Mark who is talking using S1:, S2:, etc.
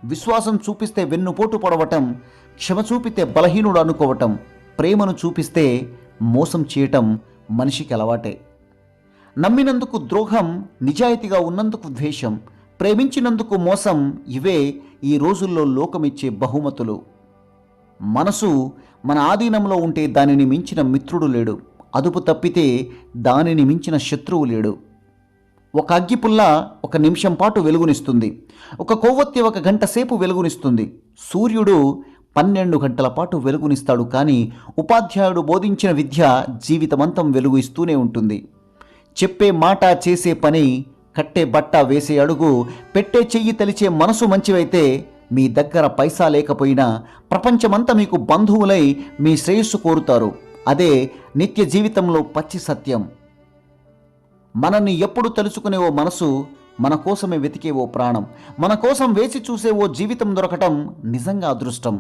S1: విశ్వాసం చూపిస్తే వెన్నుపోటు పడవటం, క్షమ చూపితే బలహీనుడు అనుకోవటం, ప్రేమను చూపిస్తే మోసం చేయటం మనిషికి అలవాటే. నమ్మినందుకు ద్రోహం, నిజాయితీగా ఉన్నందుకు ద్వేషం, ప్రేమించినందుకు మోసం, ఇవే ఈ రోజుల్లో లోకమిచ్చే బహుమతులు. మనసు మన ఆధీనంలో ఉంటే దానిని మించిన మిత్రుడు లేడు. అదుపు తప్పితే దానిని మించిన శత్రువు లేడు. ఒక అగ్గిపుల్ల ఒక నిమిషం పాటు వెలుగునిస్తుంది. ఒక కొవ్వొత్తి 1 గంట సేపు వెలుగునిస్తుంది. సూర్యుడు 12 గంటల పాటు వెలుగునిస్తాడు. కానీ ఉపాధ్యాయుడు బోధించిన విద్య జీవితమంతం వెలుగు ఇస్తూనే ఉంటుంది. చెప్పే మాట, చేసే పని, కట్టే బట్ట, వేసే అడుగు, పెట్టే చెయ్యి, తలిచే మనసు మంచివైతే మీ దగ్గర పైసా లేకపోయినా ప్రపంచమంతా మీకు బంధువులై మీ శ్రేయస్సు కోరుతారు. అదే నిత్య జీవితంలో పచ్చి సత్యం. మనల్ని ఎప్పుడు తలుచుకునే ఓ మనసు, మన కోసమే వెతికే ఓ ప్రాణం, మన కోసం వేచి చూసే ఓ జీవితం దొరకటం నిజంగా అదృష్టం.